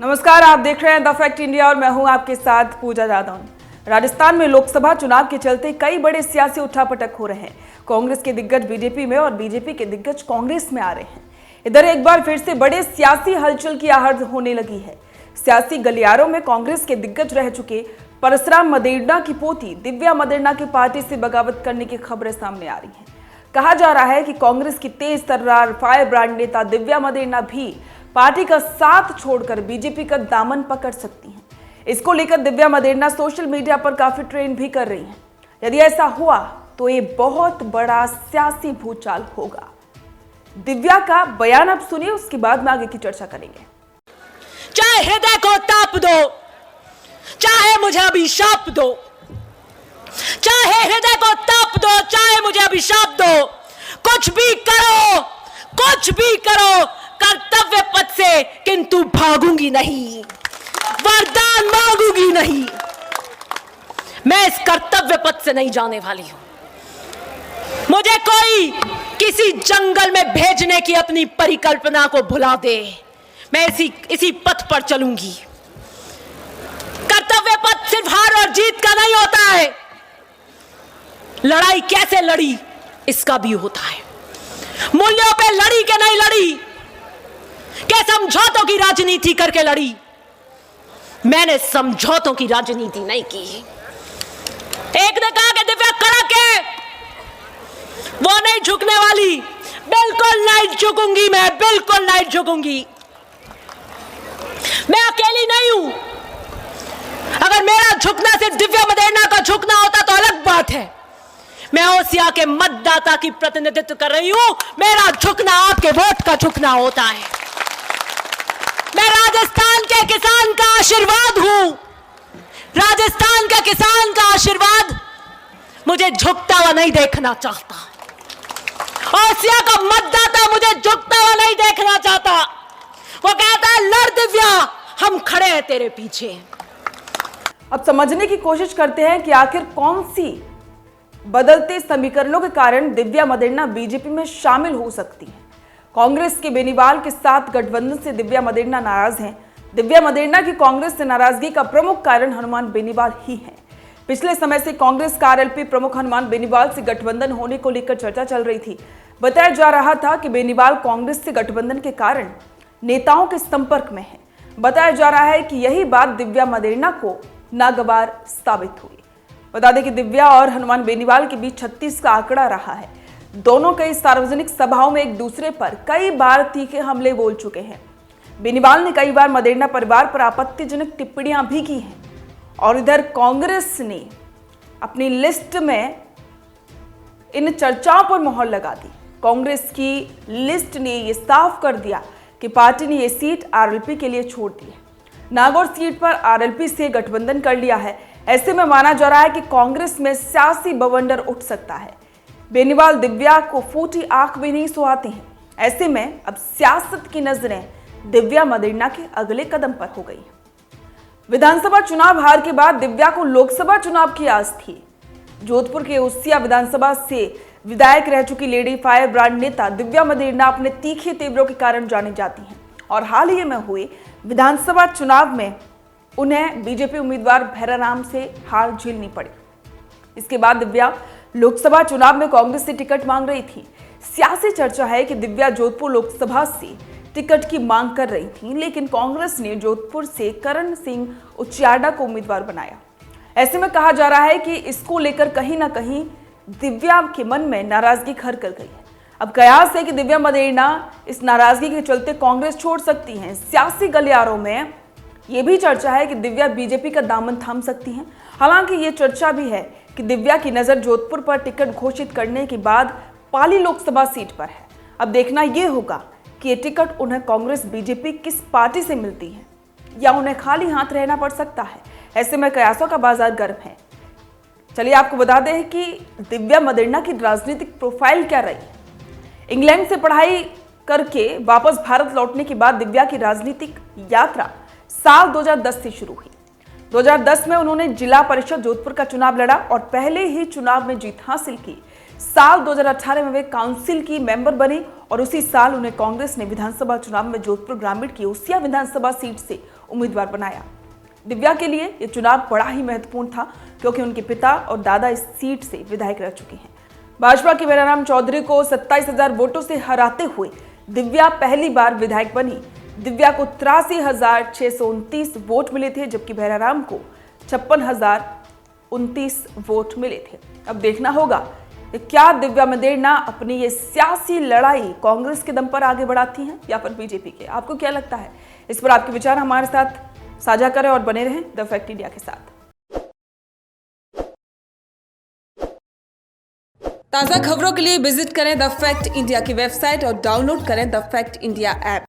नमस्कार, आप देख रहे हैं द फैक्ट इंडिया और मैं हूं आपके साथ पूजा जादौन। राजस्थान में लोकसभा चुनाव के चलते कई बड़े सियासी उठापटक हो रहे हैं। कांग्रेस के दिग्गज बीजेपी में और बीजेपी के दिग्गज कांग्रेस में आ रहे हैं। इधर एक बार फिर से बड़े सियासी हलचल की आहट होने लगी है। सियासी गलियारों में कांग्रेस के दिग्गज रह चुके परसराम मदेरणा की पोती दिव्या मदेरणा की पार्टी से बगावत करने की खबरें सामने आ रही हैं। कहा जा रहा है कि कांग्रेस की तेज तर्रार फायर ब्रांड नेता दिव्या मदेरणा भी पार्टी का साथ छोड़कर बीजेपी का दामन पकड़ सकती हैं। इसको लेकर दिव्या मदेरणा सोशल मीडिया पर काफी ट्रेंड भी कर रही हैं। यदि ऐसा हुआ तो ये बहुत बड़ा सियासी भूचाल होगा। दिव्या का बयान आप सुनिए, उसके बाद में आगे की चर्चा करेंगे। चाहे हृदय को ताप दो, चाहे मुझे अभिशाप दो, चाहे हृदय को ताप दो, चाहे मुझे अभिशाप दो, कुछ भी करो, कुछ भी करो कर्तव्य पथ से, किंतु भागूंगी नहीं, वरदान मांगूंगी नहीं। मैं इस कर्तव्य पथ से नहीं जाने वाली हूं। मुझे कोई किसी जंगल में भेजने की अपनी परिकल्पना को भुला दे, मैं इसी पथ पर चलूंगी। कर्तव्य पथ सिर्फ हार और जीत का नहीं होता है, लड़ाई कैसे लड़ी इसका भी होता है। मूल्यों पे लड़ी के नहीं लड़ी, क्या समझौतों की राजनीति करके लड़ी। मैंने समझौतों की राजनीति नहीं की। एक ने कहा कि दिव्या कड़क है, वो नहीं झुकने वाली। बिल्कुल नहीं झुकूंगी, मैं बिल्कुल नहीं झुकूंगी। मैं अकेली नहीं हूं। अगर मेरा झुकना सिर्फ दिव्या मदेरणा का झुकना होता तो अलग बात है। मैं ओसिया के मतदाता की प्रतिनिधित्व कर रही हूं। मेरा झुकना आपके वोट का झुकना होता है। मैं राजस्थान के किसान का आशीर्वाद हूं। राजस्थान के किसान का आशीर्वाद मुझे झुकता हुआ नहीं देखना चाहता। ओसिया का मतदाता मुझे झुकता हुआ नहीं देखना चाहता। वो कहता है लड़ दिव्या, हम खड़े हैं तेरे पीछे। अब समझने की कोशिश करते हैं कि आखिर कौन सी बदलते समीकरणों के कारण दिव्या मदेरणा बीजेपी में शामिल हो सकती है। कांग्रेस के बेनीवाल के साथ गठबंधन से दिव्या मदेरणा नाराज हैं। दिव्या मदेरणा की कांग्रेस से नाराजगी का प्रमुख कारण हनुमान बेनीवाल ही है। पिछले समय से कांग्रेस का आरएलपी प्रमुख हनुमान बेनीवाल से गठबंधन होने को लेकर चर्चा चल रही थी। बताया जा रहा था कि बेनीवाल कांग्रेस से गठबंधन के कारण नेताओं के संपर्क में है। बताया जा रहा है कि यही बात दिव्या मदेरणा को नागवार साबित हुई। बता दें कि दिव्या और हनुमान बेनीवाल के बीच 36 का आंकड़ा रहा है। दोनों कई सार्वजनिक सभाओं में एक दूसरे पर कई बार तीखे हमले बोल चुके हैं। बेनीवाल ने कई बार मदेरणा परिवार पर आपत्तिजनक टिप्पणियां भी की हैं और इधर कांग्रेस ने अपनी लिस्ट में इन चर्चाओं पर मोहर लगा दी। कांग्रेस की लिस्ट ने यह साफ कर दिया कि पार्टी ने यह सीट आरएलपी के लिए छोड़ दी है। नागौर सीट पर आरएलपी से गठबंधन कर लिया है। ऐसे में माना जा रहा है कि कांग्रेस में सियासी बवंडर उठ सकता है। बेनीवाल दिव्या को फूटी आंख भी नहीं सुहाते हैं। ऐसे में अब सियासत की नजरें दिव्या मदेरणा के अगले कदम पर हो गई। विधानसभा चुनाव हार के बाद दिव्या को लोकसभा चुनाव की आस थी। जोधपुर के ओसिया विधानसभा से विधायक रह चुकी लेडी फायर ब्रांड नेता दिव्या मदेरणा अपने तीखे तेवरों के कारण जानी जाती हैं और हाल ही में हुए विधानसभा चुनाव में उन्हें बीजेपी उम्मीदवार भैराराम से हार झेलनी पड़ी। इसके बाद दिव्या लोकसभा चुनाव में कांग्रेस से टिकट मांग रही थी। सियासी चर्चा है कि दिव्या जोधपुर लोकसभा से टिकट की मांग कर रही थी, लेकिन कांग्रेस ने जोधपुर से करण सिंह उचियाडा को उम्मीदवार बनाया। ऐसे में कहा जा रहा है कि इसको लेकर कहीं ना कहीं दिव्या के मन में नाराजगी घर कर गई है। अब कयास है कि दिव्या मदेरणा इस नाराजगी के चलते कांग्रेस छोड़ सकती हैं। सियासी गलियारों में यह भी चर्चा है कि दिव्या बीजेपी का दामन थाम सकती हैं। हालांकि ये चर्चा भी है कि दिव्या की नजर जोधपुर पर टिकट घोषित करने के बाद पाली लोकसभा सीट पर है। अब देखना यह होगा कि ये टिकट उन्हें कांग्रेस बीजेपी किस पार्टी से मिलती है या उन्हें खाली हाथ रहना पड़ सकता है। ऐसे में कयासों का बाजार गर्म है। चलिए आपको बता दें कि दिव्या मदेरणा की राजनीतिक प्रोफाइल क्या रही। इंग्लैंड से पढ़ाई करके वापस भारत लौटने के बाद दिव्या की राजनीतिक यात्रा साल 2010 से शुरू हुई। 2010 में उन्होंने जिला परिषद जोधपुर का चुनाव लड़ा और पहले ही चुनाव में जीत हासिल की। साल 2018 में वे काउंसिल की मेंबर बने और उसी साल उन्हें कांग्रेस ने विधानसभा चुनाव में जोधपुर ग्रामीण की ओसिया विधानसभा सीट से उम्मीदवार बनाया। दिव्या के लिए ये चुनाव बड़ा ही महत्वपूर्ण था क्योंकि उनके पिता और दादा इस सीट से विधायक रह चुके हैं। भाजपा के भैराराम चौधरी को 27,000 वोटों से हराते हुए दिव्या पहली बार विधायक बनी। दिव्या को 83,629 वोट मिले थे, जबकि भैराराम को 56,029 वोट मिले थे। अब देखना होगा कि क्या दिव्या मदेरणा अपनी ये सियासी लड़ाई कांग्रेस के दम पर आगे बढ़ाती हैं या फिर बीजेपी के। आपको क्या लगता है? इस पर आपके विचार हमारे साथ साझा करें और बने रहें द फैक्ट इंडिया के साथ। ताज़ा खबरों के लिए विजिट करें द फैक्ट इंडिया की वेबसाइट और डाउनलोड करें द फैक्ट इंडिया ऐप।